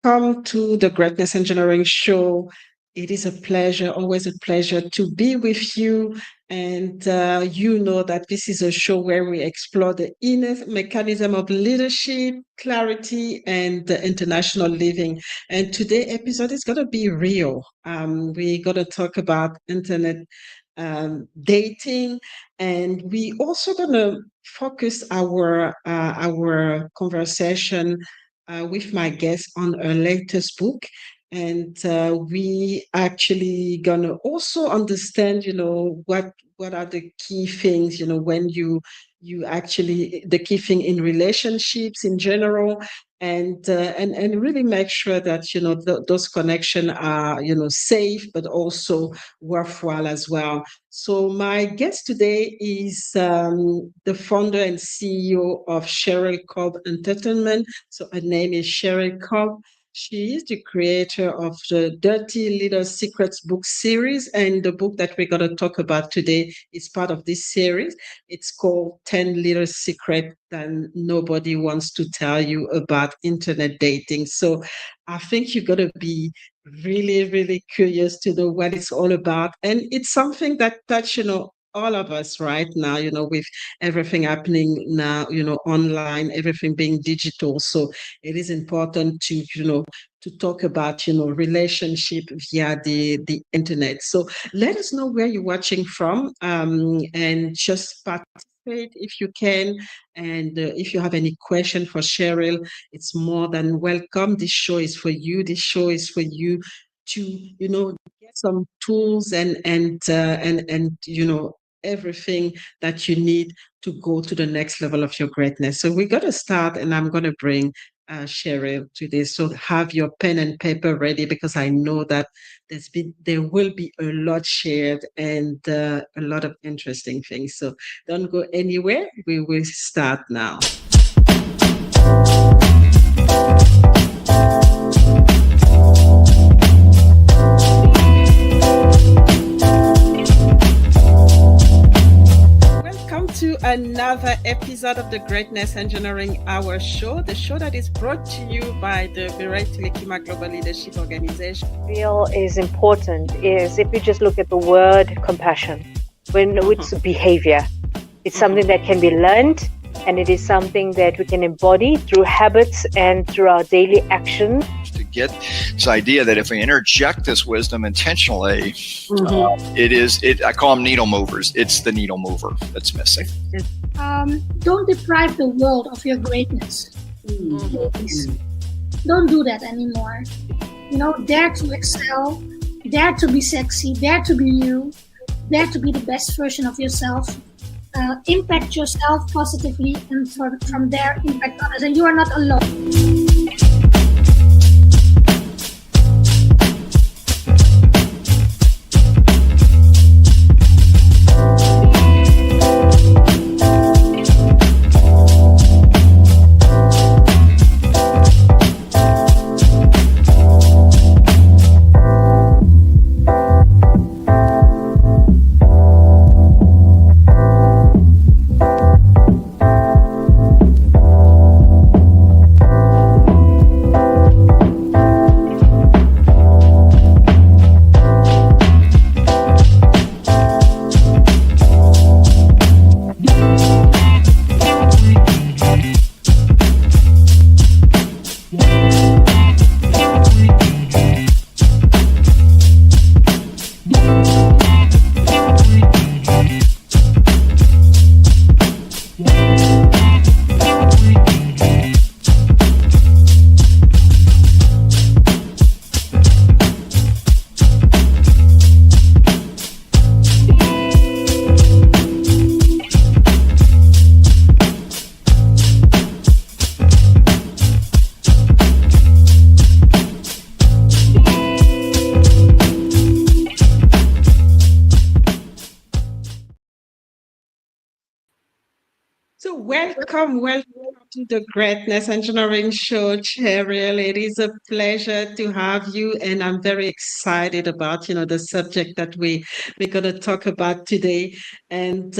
Welcome to the Greatness Engineering Show. It is a pleasure, always a pleasure to be with you. And you know that this is a show where we explore the inner mechanism of leadership, clarity, and international living. And today's episode is going to be real. We're going to talk about internet dating, and we also going to focus our conversation with my guest on her latest book. And we actually gonna also understand, what are the key things, when you actually the key thing in relationships in general, and really make sure that those connections are safe but also worthwhile as well. So my guest today is the founder and CEO of Cheryl Cobb Entertainment. So her name is Cheryl Cobb. She is the creator of the Dirty Lil Secrets book series, and the book that we're going to talk about today is part of this series. It's called 10 Little Secrets That Nobody Wants to Tell You About Internet Dating. So I think you're going to be really, really curious to know what it's all about. And it's something that touch, all of us right now, with everything happening now, online, everything being digital. So it is important to talk about, relationship via the internet. So let us know where you're watching from, and just participate if you can. And if you have any question for Cheryl, it's more than welcome. This show is for you. This show is for you to, get some tools and everything that you need to go to the next level of your greatness. So we got to start, and I'm going to bring Cheryl to this. So have your pen and paper ready, because I know that there will be a lot shared, and a lot of interesting things. So don't go anywhere. We will start now. To another episode of the Greatness Engineering Hour show, the show that is brought to you by the Viretti Global Leadership Organization. Real is important is if you just look at the word compassion, when it's behavior, it's something that can be learned, and it is something that we can embody through habits and through our daily action. To get this idea that if we interject this wisdom intentionally, I call them needle movers. It's the needle mover that's missing. Don't deprive the world of your greatness. Please. Don't do that anymore. Dare to excel, dare to be sexy, dare to be you, dare to be the best version of yourself. Impact yourself positively, and from there impact others, and you are not alone. welcome to the Greatness Engineering Show, Cheryl. It is a pleasure to have you, and I'm very excited about the subject that we're going to talk about today. And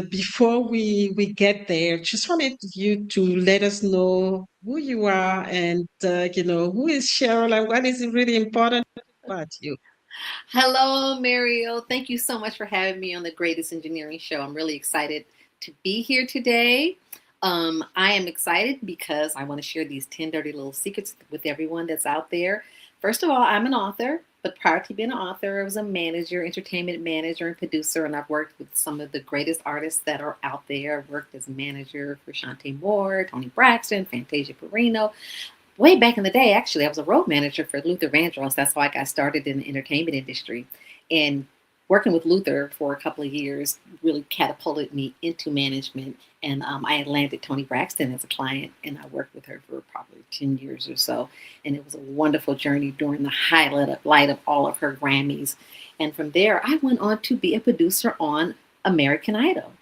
before we get there, just wanted you to let us know who you are and who is Cheryl and what is really important about you. Hello, Mariel. Thank you so much for having me on the Greatest Engineering Show. I'm really excited to be here today. I am excited because I want to share these 10 dirty little secrets with everyone that's out there. First of all, I'm an author, but prior to being an author, I was a manager, entertainment manager, and producer, and I've worked with some of the greatest artists that are out there. I've worked as a manager for Shantae Moore, Tony Braxton, Fantasia Barrino. Way back in the day, actually, I was a road manager for Luther Vandross. That's how I got started in the entertainment industry. And working with Luther for a couple of years really catapulted me into management. And I landed Tony Braxton as a client, and I worked with her for probably 10 years or so. And it was a wonderful journey during the highlight of all of her Grammys. And from there, I went on to be a producer on American Idol.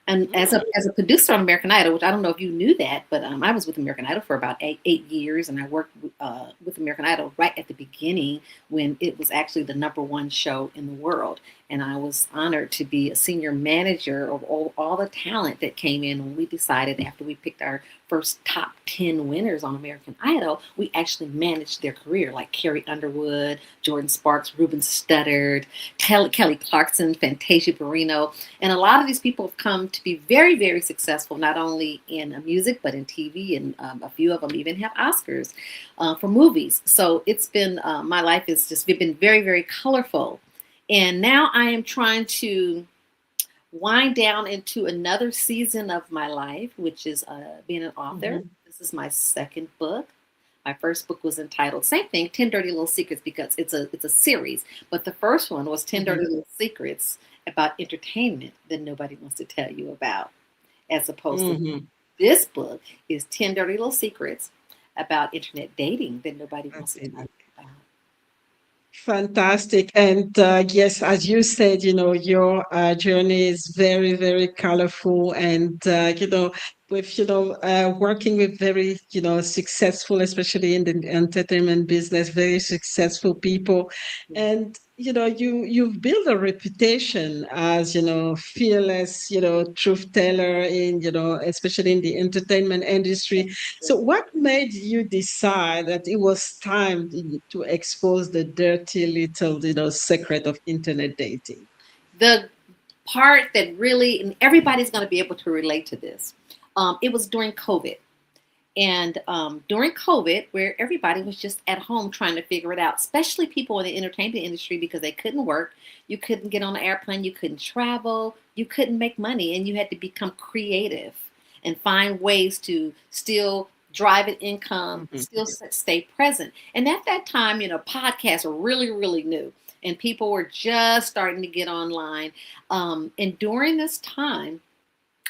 And as a producer on American Idol, which I don't know if you knew that, but I was with American Idol for about eight years, and I worked with American Idol right at the beginning when it was actually the #1 show in the world. And I was honored to be a senior manager of all the talent that came in when we decided after we picked our first top 10 winners on American Idol, we actually managed their career, like Carrie Underwood, Jordan Sparks, Ruben Studdard, Kelly Clarkson, Fantasia Barrino. And a lot of these people have come to be very, very successful, not only in music, but in TV. And a few of them even have Oscars for movies. So it's been, my life has just been very, very colorful. And now I am trying to wind down into another season of my life, which is being an author. Mm-hmm. This is my second book. My first book was entitled, same thing, 10 Dirty Little Secrets, because it's a series. But the first one was 10 Dirty Little Secrets about entertainment that nobody wants to tell you about, as opposed to this book is 10 Dirty Little Secrets about internet dating that nobody wants to tell you about. Fantastic. And yes, as you said, your journey is very, very colorful and, with, working with very, successful, especially in the entertainment business, very successful people. And, you've built a reputation as, fearless, truth teller in, especially in the entertainment industry. So what made you decide that it was time to expose the dirty little, secret of internet dating? The part that really, and everybody's going to be able to relate to this, it was during COVID. And during COVID, where everybody was just at home trying to figure it out, especially people in the entertainment industry, because they couldn't work, you couldn't get on an airplane, you couldn't travel, you couldn't make money, and you had to become creative and find ways to still drive an income, still stay present. And at that time, podcasts were really, really new, and people were just starting to get online. And during this time,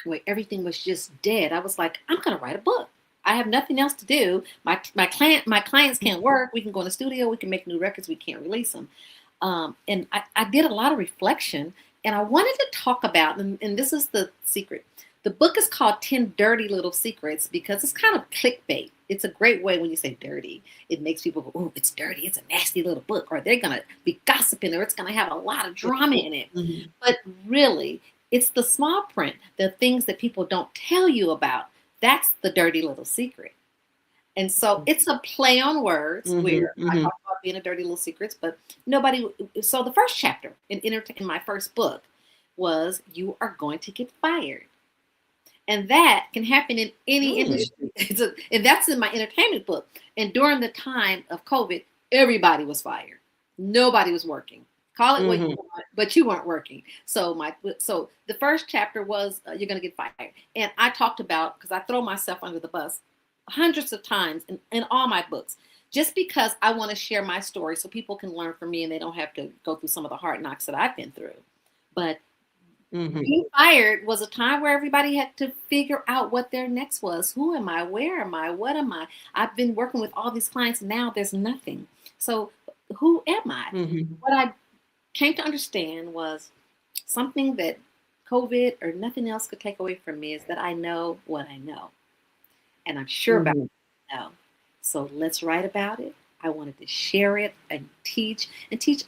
where everything was just dead, I was like, I'm going to write a book. I have nothing else to do. My clients can't work. We can go in the studio. We can make new records. We can't release them. And I did a lot of reflection, and I wanted to talk about, and this is the secret. The book is called 10 Dirty Little Secrets because it's kind of clickbait. It's a great way when you say dirty. It makes people go, oh, it's dirty. It's a nasty little book, or they're going to be gossiping, or it's going to have a lot of drama in it. Mm-hmm. But really, it's the small print, the things that people don't tell you about. That's the dirty little secret. And so it's a play on words where I talk about being a dirty little secrets, but nobody. So the first chapter in my first book was, you are going to get fired. And that can happen in any industry. And that's in my entertainment book. And during the time of COVID, everybody was fired. Nobody was working. Call it what you want, but you weren't working. So the first chapter was you're going to get fired. And I talked about, because I throw myself under the bus hundreds of times in all my books, just because I want to share my story so people can learn from me and they don't have to go through some of the hard knocks that I've been through. But being fired was a time where everybody had to figure out what their next was. Who am I? Where am I? What am I? I've been working with all these clients. Now there's nothing. So who am I? What I came to understand was something that COVID or nothing else could take away from me is that I know what I know. And I'm sure about what I know. So let's write about it. I wanted to share it and teach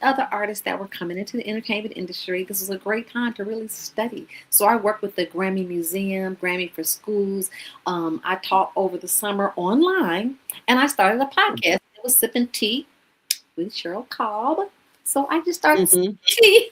other artists that were coming into the entertainment industry. This was a great time to really study. So I worked with the Grammy Museum, Grammy for Schools. I taught over the summer online, and I started a podcast. It was Sipping Tea with Cheryl Cobb. So I just started sipping tea.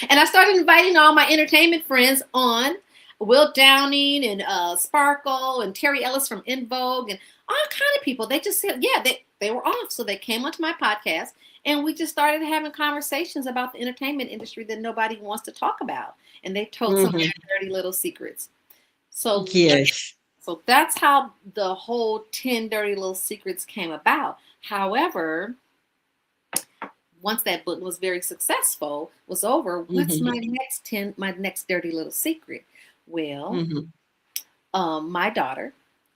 And I started inviting all my entertainment friends on. Will Downing and Sparkle and Terry Ellis from In Vogue and all kind of people. They just said, yeah, they were off. So they came onto my podcast and we just started having conversations about the entertainment industry that nobody wants to talk about. And they told some of their dirty little secrets. So, Yes. So that's how the whole 10 Dirty Little Secrets came about. However, once that book was very successful, was over, what's my next dirty little secret? Well, my daughter,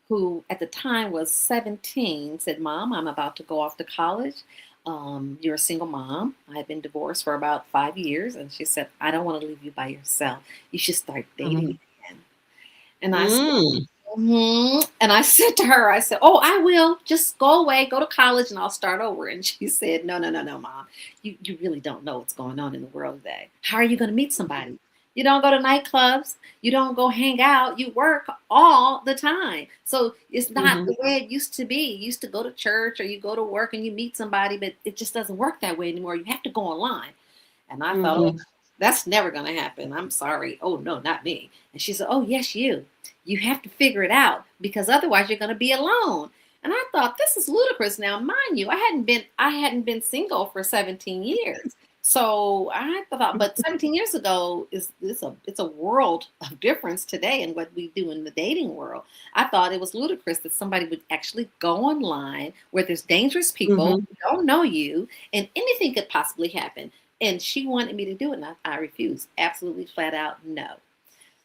who at the time was 17, said, Mom, I'm about to go off to college. You're a single mom. I had been divorced for about 5 years. And she said, I don't want to leave you by yourself. You should start dating again. And I said, and I said to her, I said, oh, I will. Just go away, go to college, and I'll start over. And she said, no, Mom. You really don't know what's going on in the world today. How are you going to meet somebody? You don't go to nightclubs. You don't go hang out. You work all the time. So it's not the way it used to be. You used to go to church or you go to work and you meet somebody, but it just doesn't work that way anymore. You have to go online. And I thought, oh, that's never going to happen. I'm sorry. Oh, no, not me. And she said, oh, yes, you. You have to figure it out because otherwise you're going to be alone. And I thought, this is ludicrous. Now, mind you, I hadn't been single for 17 years. So I thought, but 17 years ago it's a world of difference today in what we do in the dating world. I thought it was ludicrous that somebody would actually go online where there's dangerous people who don't know you and anything could possibly happen. And she wanted me to do it, and I refused. Absolutely flat out no.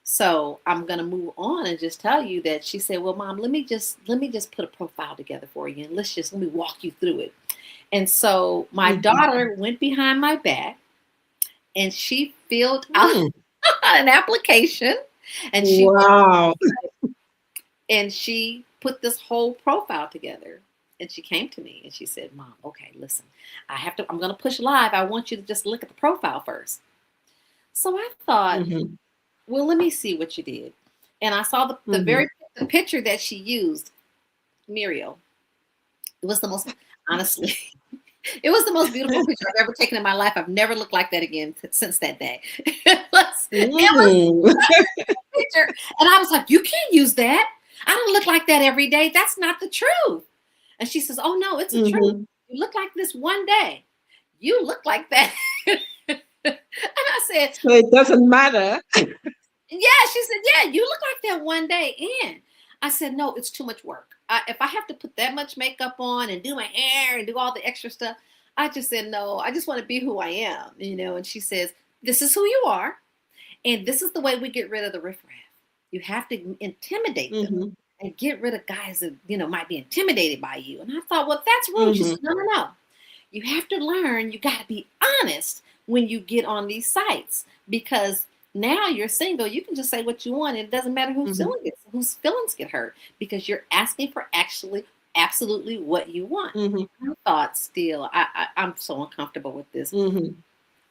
So I'm gonna move on and just tell you that she said, well, Mom, let me just put a profile together for you and let me walk you through it. And so my daughter went behind my back and she filled out an application and she put this whole profile together. And she came to me and she said, Mom, okay, listen, I'm going to push live. I want you to just look at the profile first. So I thought, well, let me see what you did. And I saw the picture that she used, Muriel. It was the most, honestly, it was the most beautiful picture I've ever taken in my life. I've never looked like that again since that day. It was a picture. And I was like, you can't use that. I don't look like that every day. That's not the truth. And she says, oh, no, it's the truth. You look like this one day. You look like that. And I said, so it doesn't matter. Yeah, she said, yeah, you look like that one day. And I said, no, it's too much work. If I have to put that much makeup on and do my hair and do all the extra stuff, I just said, no, I just want to be who I am, And she says, this is who you are. And this is the way we get rid of the riffraff. You have to intimidate them and get rid of guys that, might be intimidated by you. And I thought, well, that's rude. She said, no. You have to learn. You got to be honest when you get on these sites because now you're single. You can just say what you want. It doesn't matter whose feelings get hurt because you're asking for absolutely what you want. I thought still, I'm so uncomfortable with this.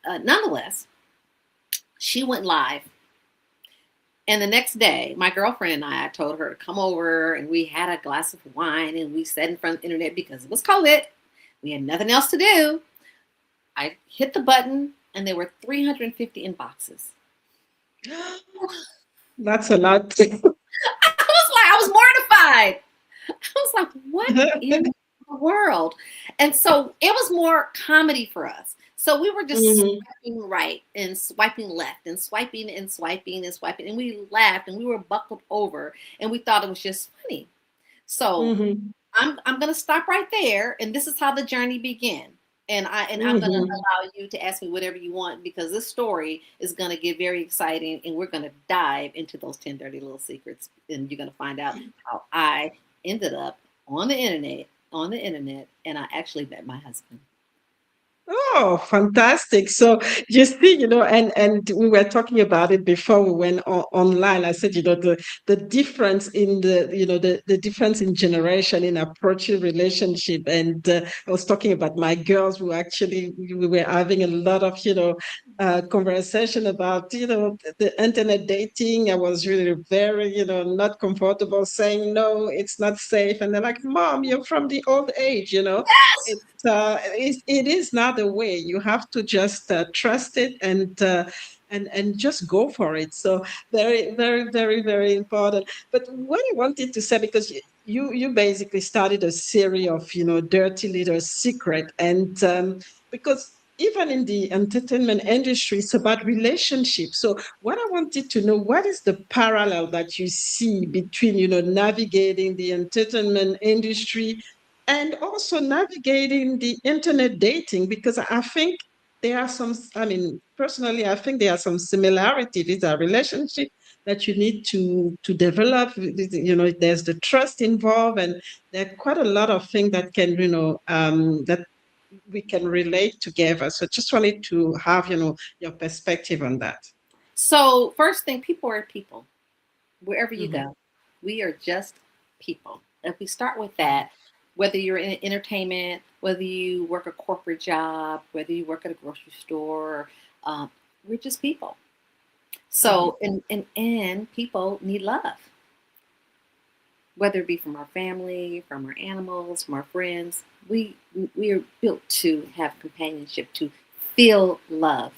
Nonetheless, she went live. And the next day, my girlfriend and I told her to come over and we had a glass of wine and we sat in front of the internet because it was COVID. We had nothing else to do. I hit the button and there were 350 inboxes. That's a lot. I was mortified. I was like, what in the world? And so it was more comedy for us. So we were just swiping right and swiping left and swiping and swiping and swiping. And we laughed and we were buckled over and we thought it was just funny. So I'm going to stop right there. And this is how the journey began. And I'm going to allow you to ask me whatever you want because this story is going to get very exciting and we're going to dive into those 10 dirty little secrets and you're going to find out how I ended up on the internet and I actually met my husband. Oh, fantastic. So you see, and we were talking about it before we went online. I said, the difference in the difference in generation in approaching relationship. And I was talking about my girls who actually we were having a lot of, conversation about, the internet dating. I was really very, not comfortable saying, no, it's not safe. And they're like, Mom, you're from the old age, it is not a way. You have to just trust it and just go for it. So very, very, very, very important. But what I wanted to say, because you basically started a series of Dirty Little Secret, and because even in the entertainment industry, it's about relationships. So what I wanted to know, what is the parallel that you see between navigating the entertainment industry and also navigating the internet dating, because I think there are some, I mean, personally, I think there are some similarities. These are relationships that you need to develop. There's the trust involved, and there are quite a lot of things that can, that we can relate together. So just wanted to have, your perspective on that. So first thing, people are people. Wherever you Mm-hmm. go, we are just people. If we start with that, whether you're in entertainment, whether you work a corporate job, whether you work at a grocery store, we're just people. Mm-hmm. So, and people need love, whether it be from our family, from our animals, from our friends. We are built to have companionship, to feel love.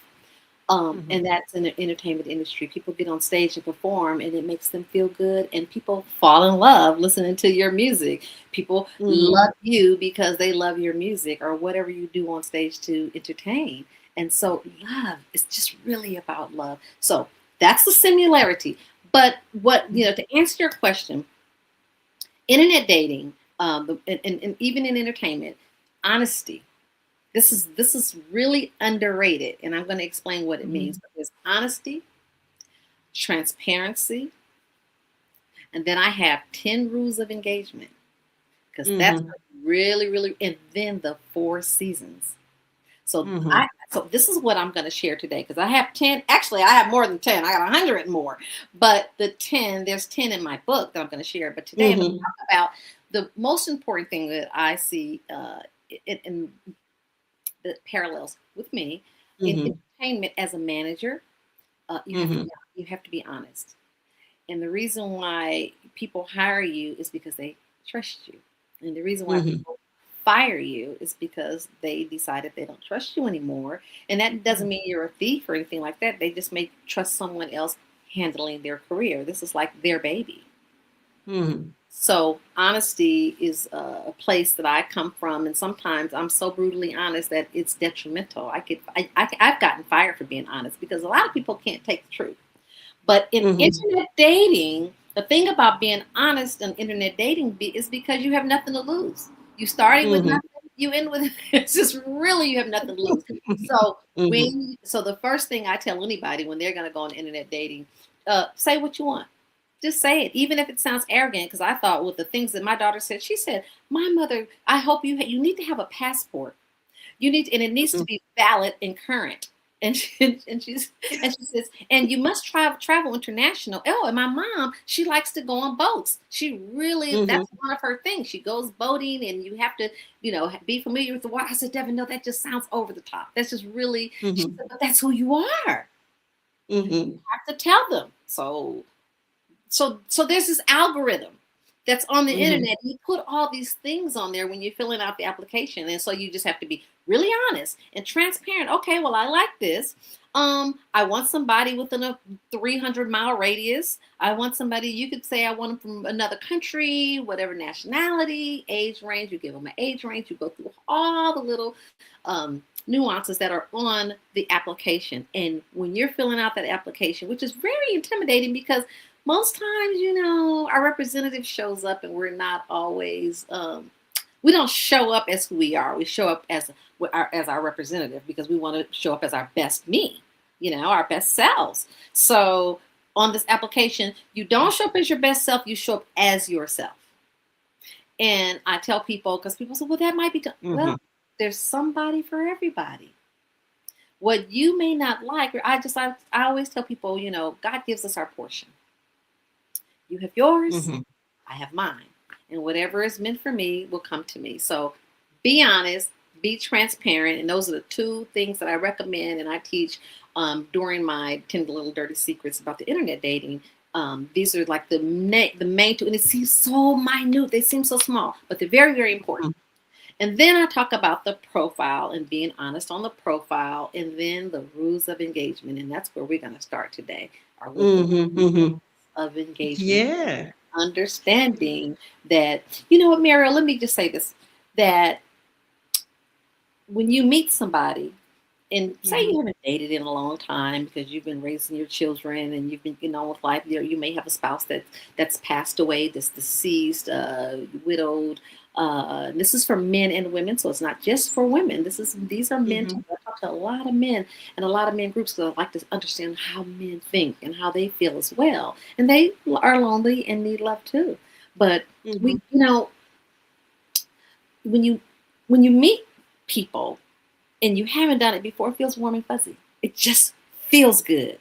Mm-hmm. And that's in the entertainment industry. People get on stage and perform, and it makes them feel good. And people fall in love listening to your music. People Mm-hmm. love you because they love your music or whatever you do on stage to entertain. And so, love is just really about love. So that's the similarity. But to answer your question, internet dating, and even in entertainment, honesty. This is really underrated, and I'm going to explain what it Mm-hmm. means. There's honesty, transparency, and then I have 10 rules of engagement, because that's Mm-hmm. really, really, and then the 4 seasons. So Mm-hmm. so this is what I'm going to share today, because I have 10. Actually, I have more than 10. I got 100 more, but there's 10 in my book that I'm going to share. But today I'm going to Mm-hmm. talk about the most important thing that I see in the parallels with me in Mm-hmm. entertainment as a manager. Mm-hmm. You have to be honest, and the reason why people hire you is because they trust you, and the reason why Mm-hmm. people fire you is because they decided they don't trust you anymore. And that doesn't mean you're a thief or anything like that. They just may trust someone else handling their career. This is like their baby. Mm-hmm. So honesty is a place that I come from, and sometimes I'm so brutally honest that it's detrimental. I've gotten fired for being honest, because a lot of people can't take the truth. But in Mm-hmm. internet dating, the thing about being honest in internet dating is because you have nothing to lose. You started with Mm-hmm. nothing, you end with it's just really you have nothing to lose. So Mm-hmm. the first thing I tell anybody when they're going to go on internet dating, say what you want. Just say it, even if it sounds arrogant. Because I thought with the things that my daughter said, she said, "My mother, I hope you need to have a passport. You need, and it needs to be valid and current." And she says, "And you must travel international." Oh, and my mom, she likes to go on boats. She really, Mm-hmm. that's one of her things. She goes boating, and you have to, be familiar with the water. I said, "Devin, no, that just sounds over the top. That's just really." She Mm-hmm. said, "But that's who you are. Mm-hmm. Have to tell them." So there's this algorithm that's on the Mm-hmm. internet. You put all these things on there when you're filling out the application, and so you just have to be really honest and transparent. Okay, well, I like this. I want somebody within a 300-mile radius. I want somebody, you could say I want them from another country, whatever nationality, age range. You give them an age range. You go through all the little nuances that are on the application. And when you're filling out that application, which is very intimidating, because most times, our representative shows up and we're not always, we don't show up as who we are. We show up as our representative, because we want to show up as our best me, our best selves. So on this application, you don't show up as your best self, you show up as yourself. And I tell people, because people say, well, that might be, Mm-hmm. well, There's somebody for everybody. What you may not like, or I always tell people, God gives us our portion. You have yours, Mm-hmm. I have mine. And whatever is meant for me will come to me. So be honest, be transparent. And those are the two things that I recommend and I teach during my 10 Little Dirty Secrets about the internet dating. These are like the main two, and it seems so minute. They seem so small, but they're very, very important. And then I talk about the profile and being honest on the profile, and then the rules of engagement. And that's where we're going to start today. Are with the Mm-hmm. Mm-hmm. of engagement, Yeah. understanding that, you know what, Mariel, let me just say this, that when you meet somebody, and say Mm-hmm. you haven't dated in a long time because you've been raising your children and you've been getting on with life, you may have a spouse that's passed away, that's deceased, widowed. This is for men and women, so it's not just for women. These are men Mm-hmm. too. I talk to a lot of men and a lot of men groups because I like to understand how men think and how they feel as well, and they are lonely and need love too. But Mm-hmm. we, when you meet people and you haven't done it before, it feels warm and fuzzy. It just feels good.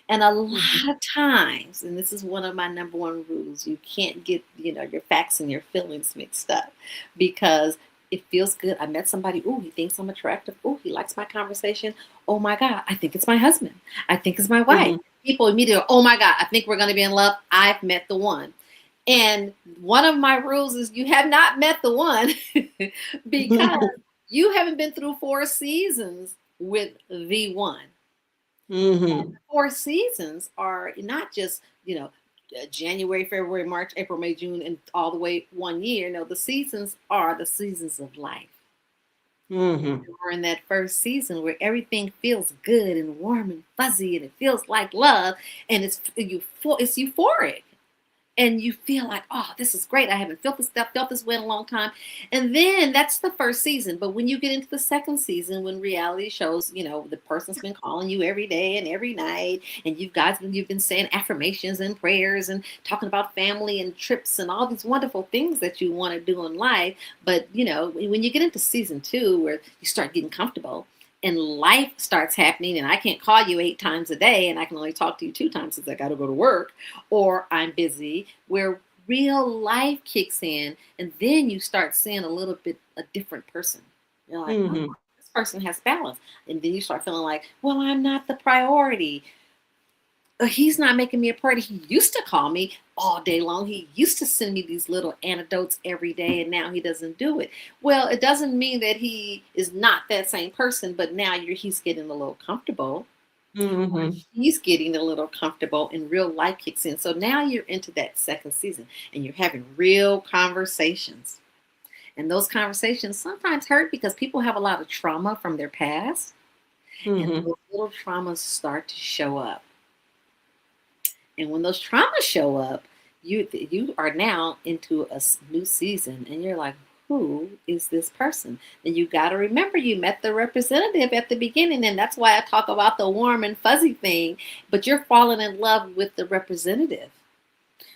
And a Mm-hmm. lot of times, and this is one of my number one rules, you can't get, your facts and your feelings mixed up because it feels good. I met somebody, oh, he thinks I'm attractive. Oh, he likes my conversation. Oh my God, I think it's my husband. I think it's my wife. Mm-hmm. People immediately, oh my God, I think we're going to be in love. I've met the one. And one of my rules is you have not met the one because you haven't been through 4 seasons with the one. Mm-hmm. 4 seasons are not just, January, February, March, April, May, June, and all the way 1 year. No, the seasons are the seasons of life. Mm-hmm. We're in that first season where everything feels good and warm and fuzzy and it feels like love and it's euphoric. And you feel like, oh, this is great. I haven't felt this way in a long time. And then that's the first season. But when you get into the second season, when reality shows, the person's been calling you every day and every night, and you've been saying affirmations and prayers and talking about family and trips and all these wonderful things that you want to do in life. But when you get into season 2, where you start getting comfortable, and life starts happening, and I can't call you 8 times a day, and I can only talk to you 2 times since I got to go to work, or I'm busy, where real life kicks in, and then you start seeing a little bit a different person. You're like, oh, Mm-hmm. this person has balance. And then you start feeling like, well, I'm not the priority. He's not making me a priority. He used to call me all day long. He used to send me these little anecdotes every day, and now he doesn't do it. Well, it doesn't mean that he is not that same person, but now he's getting a little comfortable. Mm-hmm. He's getting a little comfortable, and real life kicks in. So now you're into that second season, and you're having real conversations. And those conversations sometimes hurt because people have a lot of trauma from their past, and Mm-hmm. those little traumas start to show up. And when those traumas show up, you are now into a new season, and you're like, who is this person? And you got to remember you met the representative at the beginning, and that's why I talk about the warm and fuzzy thing. But you're falling in love with the representative.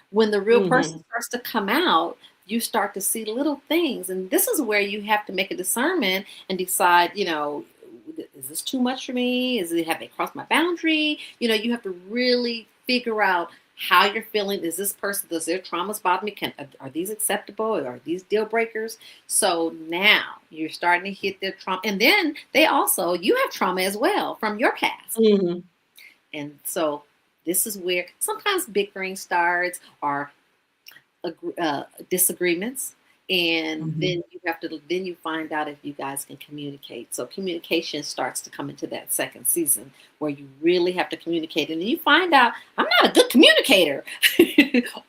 When the real Mm-hmm. person starts to come out, you start to see little things, and this is where you have to make a discernment and decide, is this too much for me? Have they crossed my boundary? You have to really figure out how you're feeling. Is this person, does their traumas bother me? Are these acceptable? Are these deal breakers? So now you're starting to hit their trauma. And then you have trauma as well from your past. Mm-hmm. And so this is where sometimes bickering starts, or disagreements, and Mm-hmm. then you find out if you guys can communicate. So communication starts to come into that second season where you really have to communicate, and then you find out I'm not a good communicator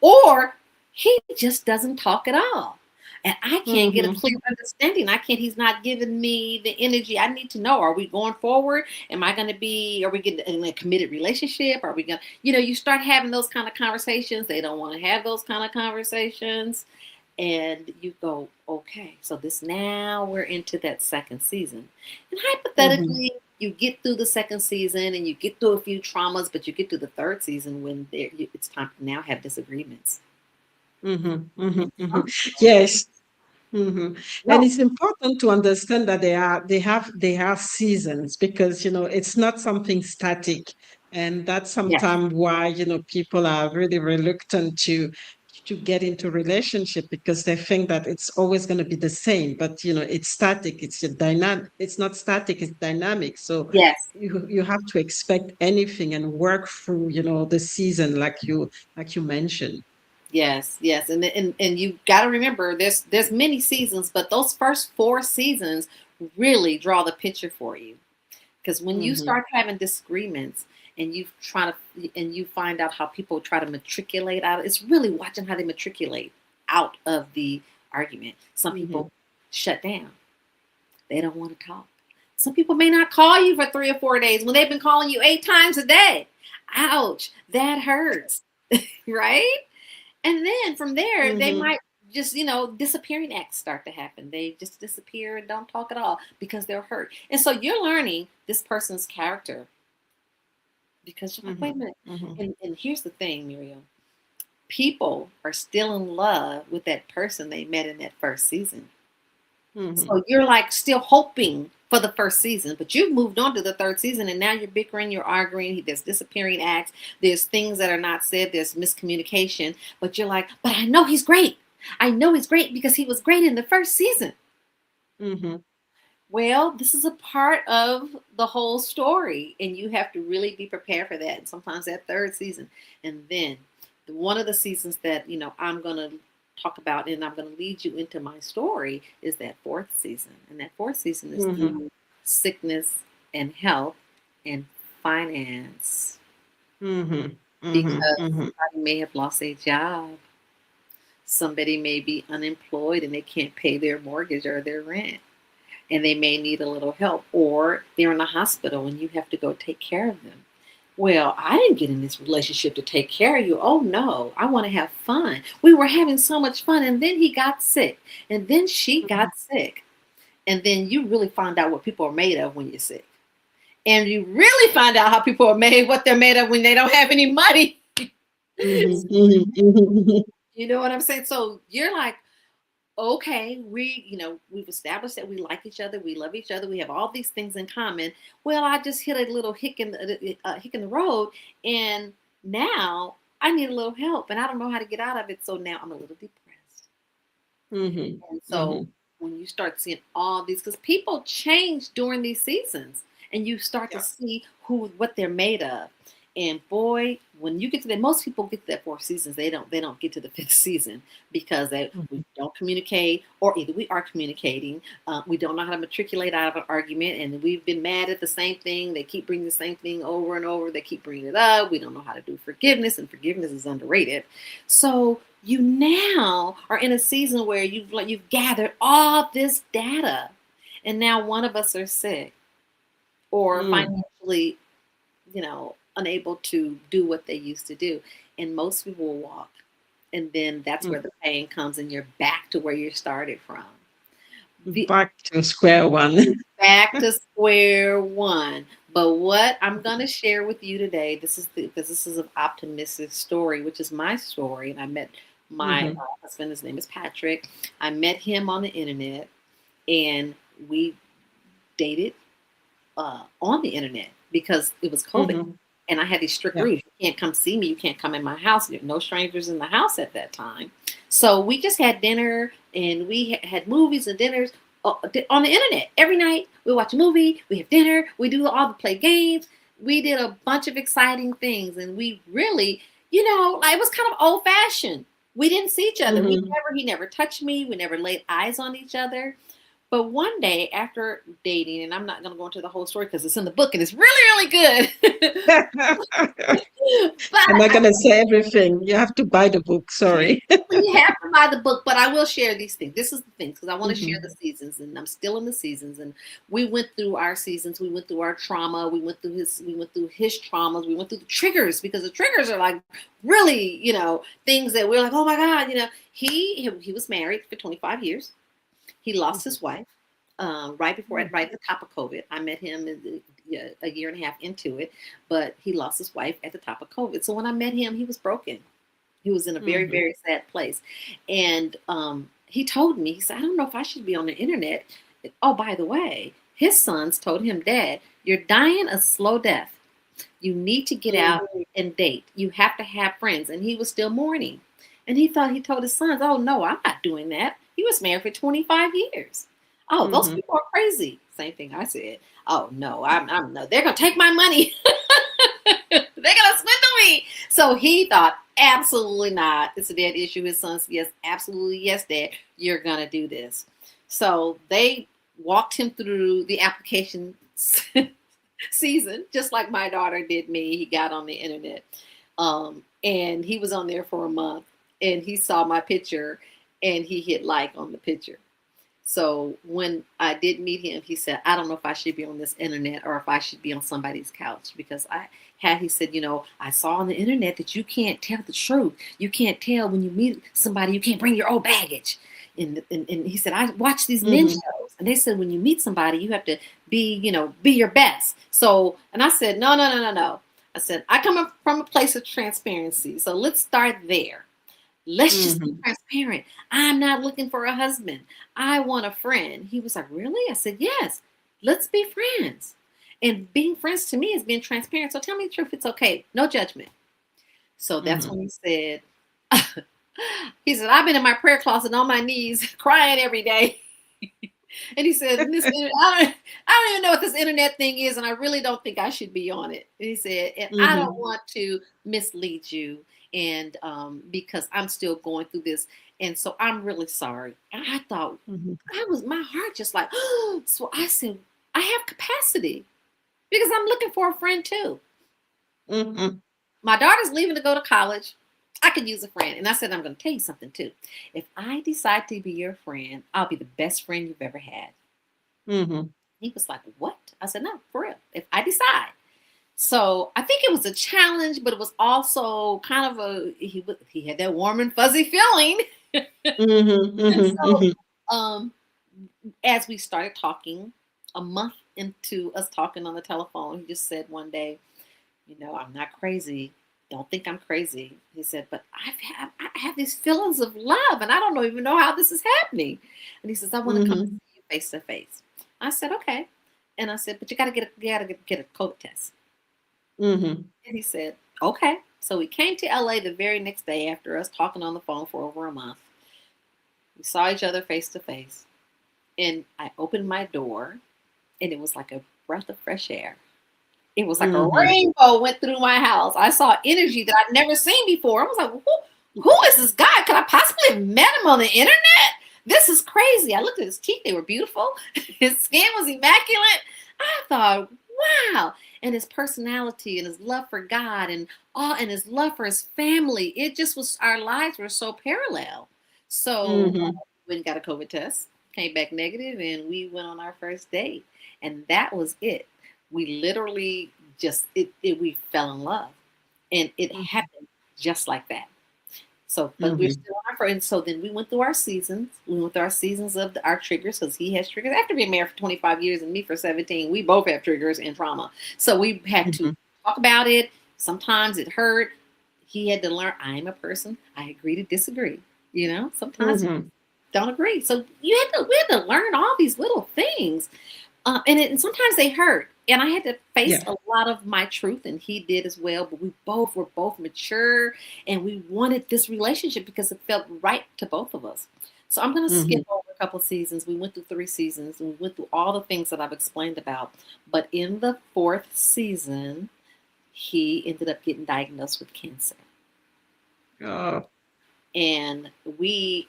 or he just doesn't talk at all, and I can't get a Mm-hmm. clear understanding. He's not giving me the energy I need to know. Are we going forward? Are we getting in a committed relationship? Are we going to, you start having those kind of conversations. They don't want to have those kind of conversations. And you go, okay, so now we're into that second season. And Mm-hmm. hypothetically, you get through the second season and you get through a few traumas, but you get through the third season when it's time to now have disagreements. Mm-hmm. Mm-hmm. Mm-hmm. Uncomfortable. Yes. And No. it's important to understand that they have seasons, because it's not something static, and that's Yes. sometimes why people are really reluctant to get into relationship, because they think that it's always going to be the same. But it's static. It's a dynamic. It's not static. It's dynamic. So Yes. you have to expect anything and work through the season, like you mentioned. Yes, yes, and you got to remember there's many seasons, but those first 4 seasons really draw the picture for you. Because when you Mm-hmm. start having disagreements and you find out how people try to matriculate out, it's really watching how they matriculate out of the argument. Some Mm-hmm. people shut down; they don't want to talk. Some people may not call you for 3 or 4 days when they've been calling you 8 times a day. Ouch, that hurts, right? And then from there, they Mm-hmm. might just, disappearing acts start to happen. They just disappear and don't talk at all because they're hurt. And so you're learning this person's character because you're like, wait a Mm-hmm. minute. Mm-hmm. And here's the thing, Miriam. People are still in love with that person they met in that first season. Mm-hmm. So you're like still hoping for the first season, but you've moved on to the third season and now you're bickering, you're arguing, there's disappearing acts, there's things that are not said, there's miscommunication, but you're like, but I know he's great. I know he's great because he was great in the first season. Mm-hmm. Well, this is a part of the whole story, and you have to really be prepared for that. And sometimes that third season, and then one of the seasons that I'm going to talk about, and I'm going to lead you into my story, is that fourth season, and that fourth season is Mm-hmm. through sickness and health and finance, Mm-hmm. Mm-hmm. because Mm-hmm. somebody may have lost a job, somebody may be unemployed, and they can't pay their mortgage or their rent and they may need a little help, or they're in a hospital and you have to go take care of them. Well, I didn't get in this relationship to take care of you. Oh no, I want to have fun. We were having so much fun, and then he got sick, and then she got sick, and then you really find out what people are made of when you're sick, and you really find out how people are made, what they're made of when they don't have any money. Mm-hmm. Mm-hmm. You know what I'm saying? So you're like, okay, we've established that we like each other, we love each other, we have all these things in common. Well, I just hit a little hick in the road, and now I need a little help, and I don't know how to get out of it. So now I'm a little depressed, Mm-hmm. and so Mm-hmm. when you start seeing all these, because people change during these seasons, and you start to Yeah. see what they're made of. And boy, when you get to that, most people get to that 4 seasons. They don't get to the fifth season because we don't communicate, or either we are communicating, we don't know how to matriculate out of an argument, and we've been mad at the same thing. They keep bringing the same thing over and over. They keep bringing it up. We don't know how to do forgiveness, and forgiveness is underrated. So you now are in a season where you've gathered all this data, and now one of us are sick or Mm-hmm. financially, unable to do what they used to do. And most people will walk. And then that's where the pain comes, and you're back to where you started from. Back to square one. Back to square one. But what I'm going to share with you today, because this is an optimistic story, which is my story. And I met my Mm-hmm. husband. His name is Patrick. I met him on the internet, and we dated on the internet because it was COVID. Mm-hmm. And I had these strict Yeah. rules. You can't come see me. You can't come in my house. There were no strangers in the house at that time. So we just had dinner, and we had movies and dinners on the internet. Every night we watch a movie, we have dinner, we do all the play games. We did a bunch of exciting things, and we really, like, it was kind of old fashioned. We didn't see each other. Mm-hmm. He never touched me. We never laid eyes on each other. But one day after dating, and I'm not going to go into the whole story because it's in the book and it's really, really good. I'm not But gonna say everything. You have to buy the book. Sorry. you have to buy the book, but I will share these things. This is the things, because I want to share the Mm-hmm. seasons, and I'm still in the seasons. And we went through our seasons. We went through our trauma. We went through his traumas. We went through the triggers, because the triggers are like really, things that we're like, oh my God, he was married for 25 years. He lost his wife right at the top of COVID. I met him a year and a half into it, but he lost his wife at the top of COVID. So when I met him, he was broken. He was in a very, Mm-hmm. very sad place. And he told me, he said, I don't know if I should be on the internet. Oh, by the way, his sons told him, Dad, you're dying a slow death. You need to get out and date. You have to have friends. And he was still mourning. And he told his sons, oh, no, I'm not doing that. He was married for 25 years. Oh, those people are crazy. Same thing I said. Oh, no, I'm no, they're going to take my money. They're going to swindle me. So he thought, absolutely not. It's a dead issue. His son said, yes, absolutely. Yes, Dad, you're going to do this. So they walked him through the application season, just like my daughter did me. He got on the internet, and he was on there for a month, and he saw my picture, and he hit like on the picture. So when I did meet him, he said, I don't know if I should be on this internet or if I should be on somebody's couch, because he said, I saw on the internet that you can't tell the truth. You can't tell when you meet somebody, you can't bring your old baggage. And he said, I watch these men shows, and they said, when you meet somebody, you have to be your best. So, and I said, no. I said, I come from a place of transparency. So let's start there. Let's just be transparent. I'm not looking for a husband. I want a friend. He was like, really? I said, yes, let's be friends. And being friends to me is being transparent. So tell me the truth. It's okay. No judgment. So that's when he said, I've been in my prayer closet on my knees crying every day. And he said, I don't even know what this internet thing is, and I really don't think I should be on it. And he said, and I don't want to mislead you, and because I'm still going through this, and so I'm really sorry. And I thought, my heart just like, so I said, I have capacity because I'm looking for a friend too. My daughter's leaving to go to college. I could use a friend. And I said, I'm going to tell you something too. If I decide to be your friend, I'll be the best friend you've ever had. He was like, what? I said, no, for real. If I decide. So I think it was a challenge, but it was also kind of he had that warm and fuzzy feeling. So as we started talking, a month into us talking on the telephone, he just said one day, I'm not crazy. Don't think I'm crazy. He said, but I have these feelings of love, and I don't even know how this is happening. And he says, I want to come and see you face to face. I said, okay. And I said, but you got to get a COVID test. And he said, okay. So we came to LA the very next day after us talking on the phone for over a month. We saw each other face to face, and I opened my door, and it was like a breath of fresh air. It was like a rainbow went through my house. I saw energy that I'd never seen before. I was like, who is this guy? Could I possibly have met him on the internet? This is crazy. I looked at his teeth. They were beautiful. His skin was immaculate. I thought, wow. And his personality and his love for God and his love for his family. It just was, our lives were so parallel. So we went and got a COVID test, came back negative, and we went on our first date. And that was it. We literally we fell in love, and it happened just like that. So, but we're still on our friends. So then we went through our seasons. We went through our seasons of our triggers, because he has triggers. After being married for 25 years and me for 17, we both have triggers and trauma. So we had to talk about it. Sometimes it hurt. He had to learn, I'm a person. I agree to disagree. Sometimes we don't agree. So we had to learn all these little things. And sometimes they hurt. And I had to face a lot of my truth, and he did as well. But we were both mature, and we wanted this relationship because it felt right to both of us. So I'm going to skip over a couple of seasons. We went through 3 seasons, and we went through all the things that I've explained about. But in the 4th season, he ended up getting diagnosed with cancer. Oh. And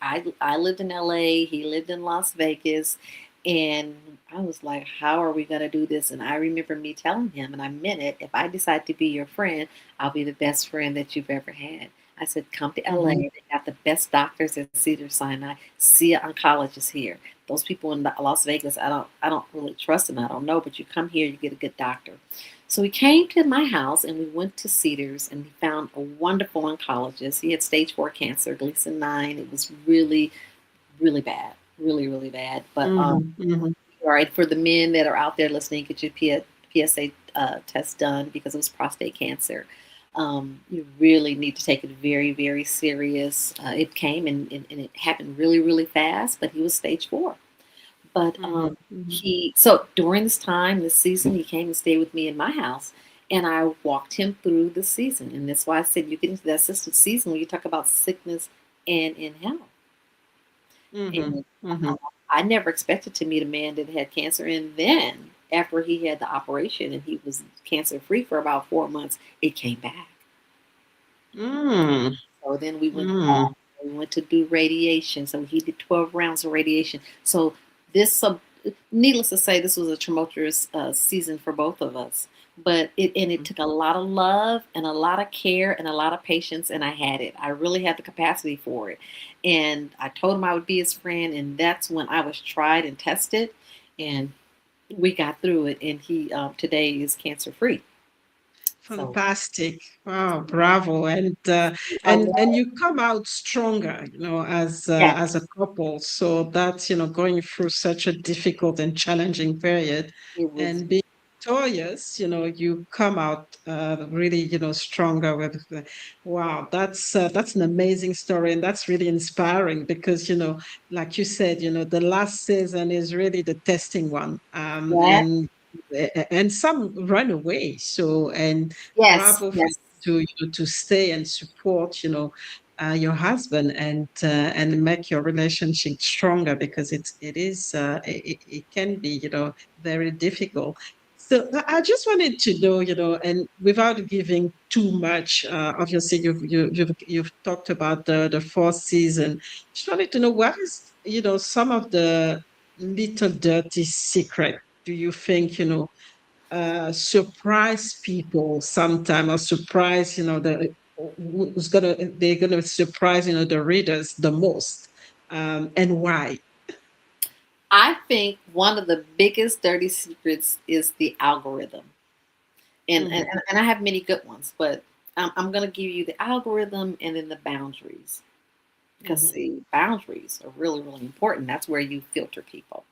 I lived in LA. He lived in Las Vegas. And I was like, how are we going to do this? And I remember me telling him, and I meant it, if I decide to be your friend, I'll be the best friend that you've ever had. I said, come to LA. They got the best doctors at Cedars-Sinai. See an oncologist here. Those people in Las Vegas, I don't really trust them. I don't know, but you come here, you get a good doctor. So we came to my house, and we went to Cedars, and we found a wonderful oncologist. He had stage 4 cancer, Gleason 9. It was really, really bad. Really, really bad. But all right, for the men that are out there listening, get your PSA test done, because it was prostate cancer. You really need to take it very, very serious. It came and it happened really, really fast, but he was stage 4. But Mhm, mhm, so during this time, this season, he came and stayed with me in my house, and I walked him through the season. And that's why I said you get into that sister season when you talk about sickness and in health. mhm, And I, mhm. I never expected to meet a man that had cancer, and then after he had the operation and he was cancer free for about 4 months, it came back. Mm, So then we went mm, we went to do radiation. So he did 12 rounds of radiation. So this, needless to say, this was a tumultuous season for both of us. But it mm. took a lot of love and a lot of care and a lot of patience, and I had it. I really had the capacity for it. And I told him I would be his friend, and that's when I was tried and tested, and we got through it. And he today is cancer free. So Fantastic. Wow, bravo. And you come out stronger, yeah, as a couple. So that's, going through such a difficult and challenging period it was. and being victorious, you come out really, stronger wow, that's an amazing story, and that's really inspiring because, like you said, the last season is really the testing one. Yeah. And some run away. So, and Yes. bravo for Yes. you to to stay and support, your husband and make your relationship stronger because it can be, very difficult. So I just wanted to know, and without giving too much, obviously you've talked about the fourth season. Just wanted to know what is, some of the little dirty secret do you think, surprise people sometime, or surprise, they're gonna surprise, the readers the most, and why? I think one of the biggest dirty secrets is the algorithm. Mm-hmm, And I have many good ones, but I'm going to give you the algorithm and then the boundaries. Because, mm-hmm, see, boundaries are really, really important. That's where you filter people.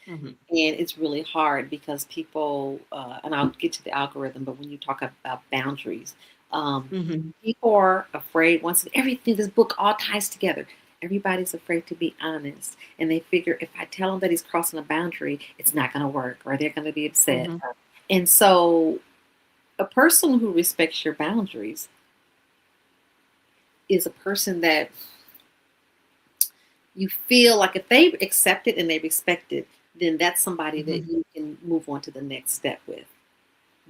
mm-hmm, And it's really hard because people, and I'll get to the algorithm, but when you talk about boundaries, um, mm-hmm, people are afraid, once everything, this book all ties together. Everybody's afraid to be honest. And they figure if I tell him that he's crossing a boundary, it's not going to work or they're going to be upset. mm-hmm, And so a person who respects your boundaries is a person that you feel like if they accept it and they respect it, then that's somebody that mm-hmm, you can move on to the next step with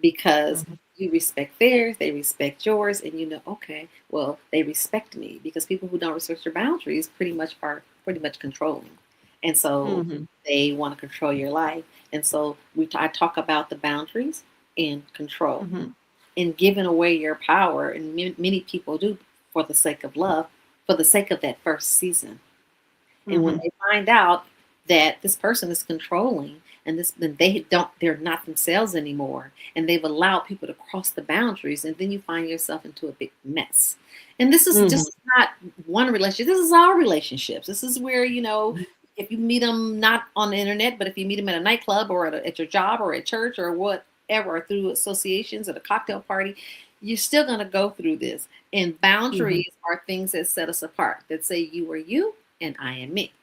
because mm-hmm, you respect theirs, they respect yours, and you know, okay, well, they respect me because people who don't respect your boundaries pretty much are pretty much controlling, and so mm-hmm, they want to control your life. And so I talk about the boundaries and control mm-hmm, and giving away your power, and many people do for the sake of love, for the sake of that first season. And when mm-hmm, they find out that this person is controlling and this then they're not themselves anymore and they've allowed people to cross the boundaries, and then you find yourself into a big mess. And this is mm-hmm, just not one relationship. This is all relationships. This is where, if you meet them not on the internet, but if you meet them at a nightclub or at your job or at church or whatever, or through associations at a cocktail party, you're still going to go through this. And mm-hmm, boundaries are things that set us apart, that say you are you and I am me.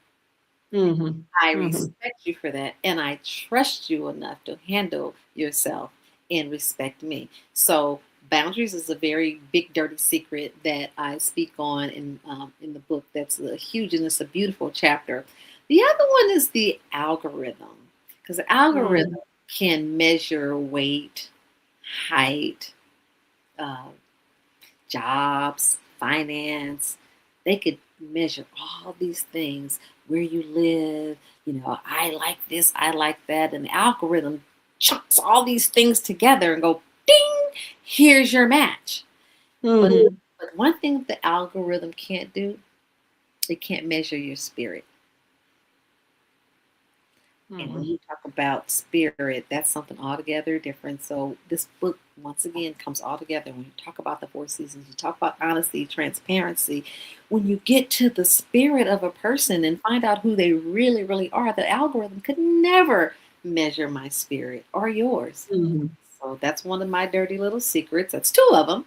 mm-hmm, I mm-hmm, respect you for that, and I trust you enough to handle yourself and respect me. So, boundaries is a very big, dirty secret that I speak on in the book. That's a huge and it's a beautiful chapter. The other one is the algorithm, because the mm-hmm, algorithm can measure weight, height, uh, jobs, finance. They could measure all these things, where you live, I like this, I like that. And the algorithm chunks all these things together and go, ding, here's your match. But, mm-hmm, but one thing the algorithm can't do, it can't measure your spirit. And when mm-hmm. you talk about spirit, that's something altogether different. So this book, once again, comes all together. When you talk about the four seasons, you talk about honesty, transparency. When you get to the spirit of a person and find out who they really, really are, the algorithm could never measure my spirit or yours. Mm-hmm. So that's one of my dirty little secrets. That's two of them.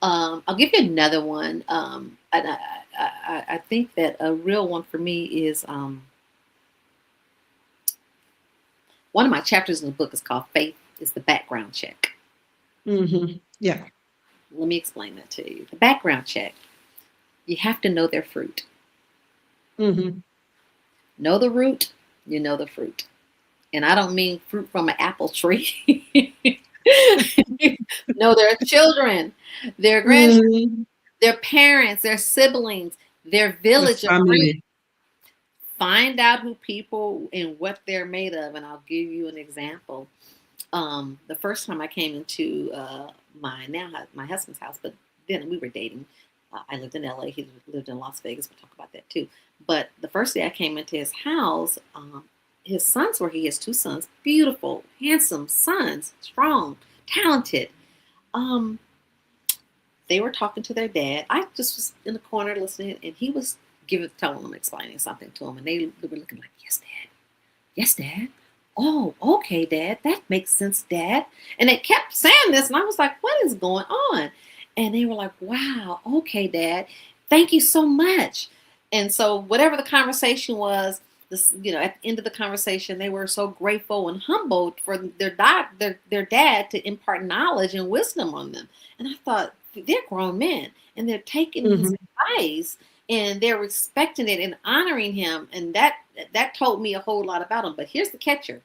I'll give you another one. And I think that a real one for me is one of my chapters in the book is called Faith is the Background Check. Yeah. Let me explain that to you. The background check, you have to know their fruit. Know the root, you know the fruit. And I don't mean fruit from an apple tree. No, their children, their grandchildren, their parents, their siblings, their village of friends. Find out who people and what they're made of. And I'll give you an example. The first time I came into my husband's house, but then we were dating. I lived in LA. He lived in Las Vegas. We'll talk about that too. But the first day I came into his house, his sons were here. He has two sons, beautiful, handsome sons, strong, talented. They were talking to their dad. I just was in the corner listening, and he was telling them, explaining something to them, and they were looking like, "Yes, Dad. Yes, Dad. Oh, okay, Dad. That makes sense, Dad." And they kept saying this, and I was like, "What is going on?" And they were like, "Wow, okay, Dad. Thank you so much." And so whatever the conversation was, at the end of the conversation, they were so grateful and humbled for their dad to impart knowledge and wisdom on them. And I thought, they're grown men, and they're taking his advice, and they're respecting it and honoring him. And that told me a whole lot about him. But here's the catcher.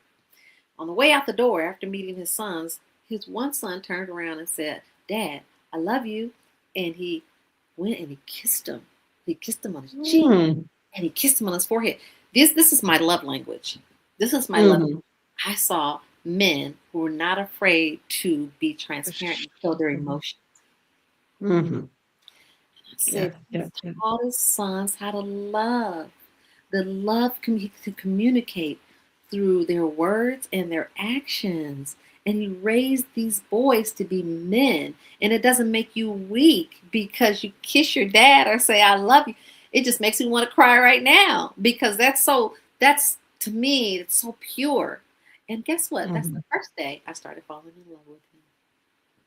On the way out the door, after meeting his sons, his one son turned around and said, "Dad, I love you." And he went and he kissed him. He kissed him on his cheek, and he kissed him on his forehead. This is my love language. This is my love language. I saw men who were not afraid to be transparent and show their emotions. I said, he taught his sons how to love. The love to communicate through their words and their actions. And he raised these boys to be men. And it doesn't make you weak because you kiss your dad or say, "I love you." It just makes me want to cry right now, because that's to me, it's so pure. And guess what? That's the first day I started falling in love with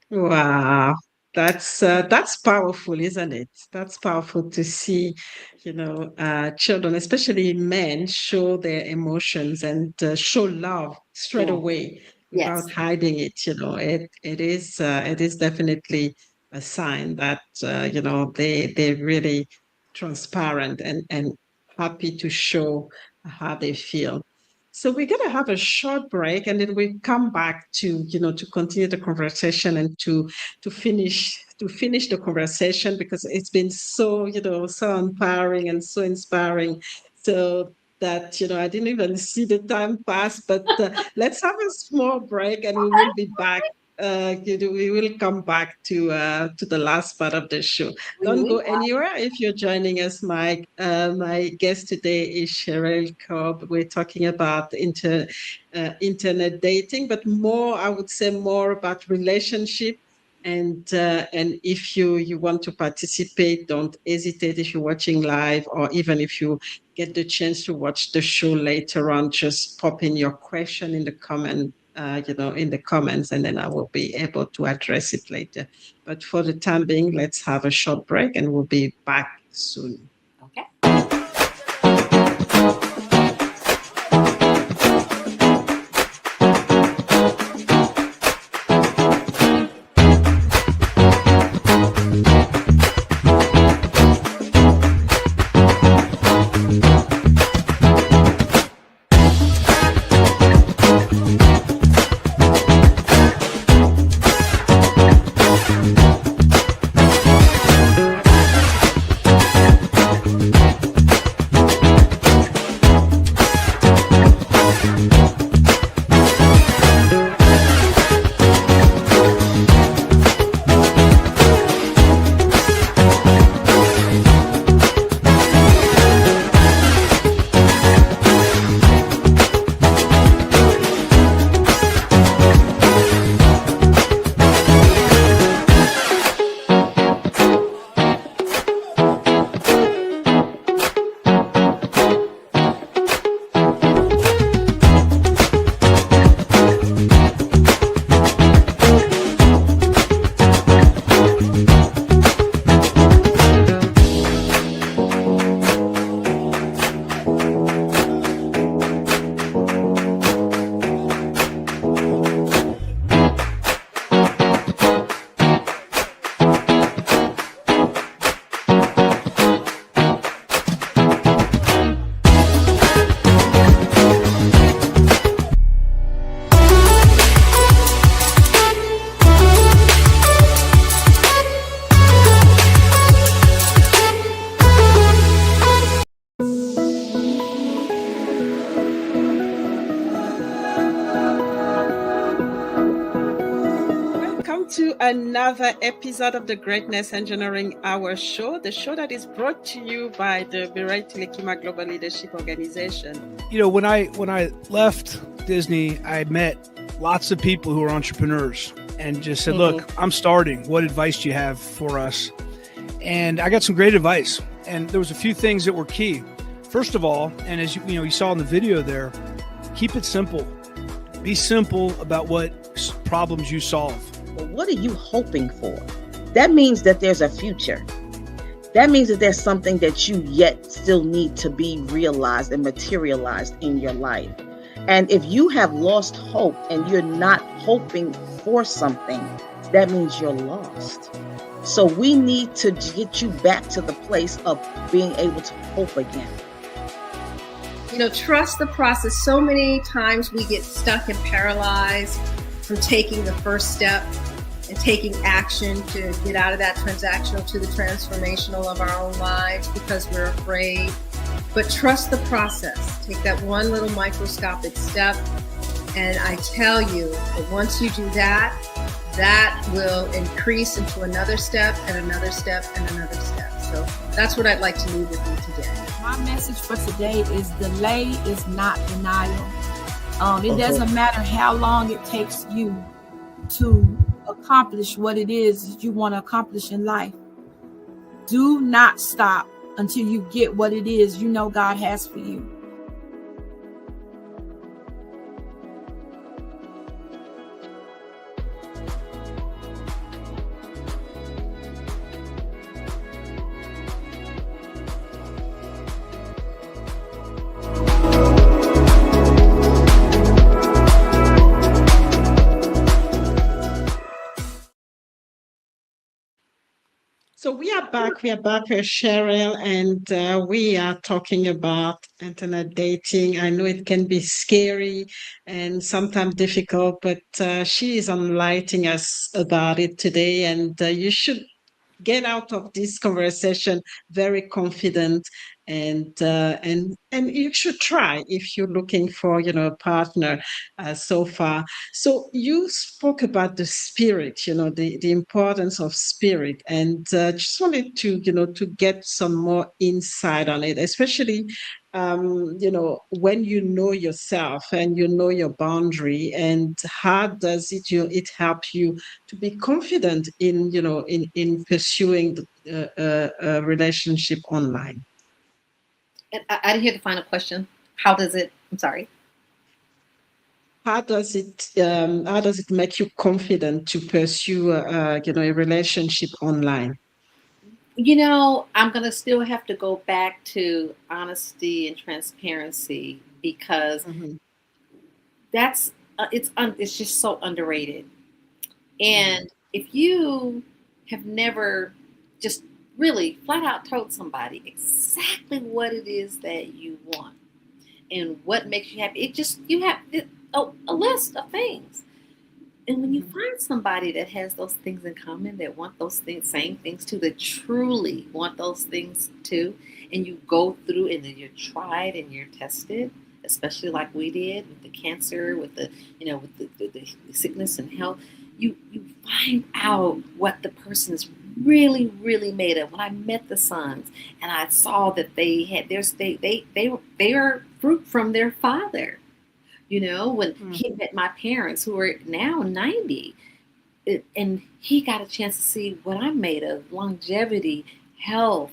him. Wow. That's powerful, isn't it? That's powerful to see, children, especially men, show their emotions and show love straight away without hiding it. It is definitely a sign that they're really transparent and happy to show how they feel. So we're going to have a short break, and then we come back to continue the conversation and to finish the conversation, because it's been so so empowering and so inspiring. So that I didn't even see the time pass. But let's have a small break, and we will be back. We will come back to the last part of the show. Don't go anywhere. If you're joining us, my guest today is Cheryl Cobb. We're talking about internet dating, but I would say more about relationship. And if you want to participate, don't hesitate. If you're watching live, or even if you get the chance to watch the show later on, just pop in your question in the comment. In the comments, and then I will be able to address it later. But for the time being, let's have a short break, and we'll be back soon. Okay. to another episode of the Greatness Engineering Hour show, the show that is brought to you by the Dirty Lil Secrets Global Leadership Organization. You know, when I left Disney, I met lots of people who are entrepreneurs and just said, look, I'm starting. What advice do you have for us? And I got some great advice. And there was a few things that were key. First of all, and as you saw in the video there, keep it simple. Be simple about what problems you solve. But what are you hoping for? That means that there's a future. That means that there's something that you yet still need to be realized and materialized in your life. And if you have lost hope and you're not hoping for something, that means you're lost. So we need to get you back to the place of being able to hope again. You know, trust the process. So many times we get stuck and paralyzed from taking the first step and taking action to get out of that transactional to the transformational of our own lives because we're afraid. But trust the process. Take that one little microscopic step. And I tell you that once you do that, that will increase into another step and another step and another step. So that's what I'd like to leave with you today. My message for today is delay is not denial. It doesn't matter how long it takes you to accomplish what it is that you want to accomplish in life. Do not stop until you get what it is you know God has for you. So we are back with Cheryl, and we are talking about internet dating. I know it can be scary and sometimes difficult, but she is enlightening us about it today, and you should get out of this conversation very confident, and you should try if you're looking for a partner so far. So you spoke about the spirit, the importance of spirit, and just wanted to to get some more insight on it, especially when you know yourself and you know your boundary, and how does it help you to be confident in in pursuing a relationship online. I didn't hear the final question. How does it? I'm sorry. How does it make you confident to pursue a relationship online? I'm going to still have to go back to honesty and transparency because it's just so underrated. And if you have never just really flat out told somebody exactly what it is that you want and what makes you happy, you have a list of things. And when you find somebody that has those things in common, that want those things, same things too, that truly want those things too, and you go through and then you're tried and you're tested, especially like we did with the cancer, with the sickness and health, you find out what the person is really, really made of. When I met the sons and I saw that they had they are fruit from their father. When he met my parents who are now 90, and he got a chance to see what I'm made of, longevity, health,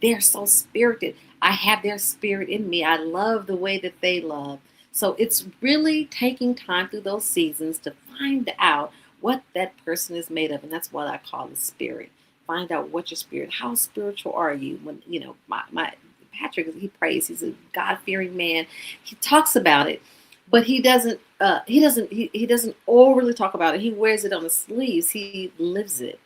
they're so spirited. I have their spirit in me. I love the way that they love. So it's really taking time through those seasons to find out what that person is made of. And that's what I call the spirit. Find out what your spirit, how spiritual are you? When, my Patrick, he prays, he's a God-fearing man. He talks about it, but he doesn't overly talk about it. He wears it on his sleeves. He lives it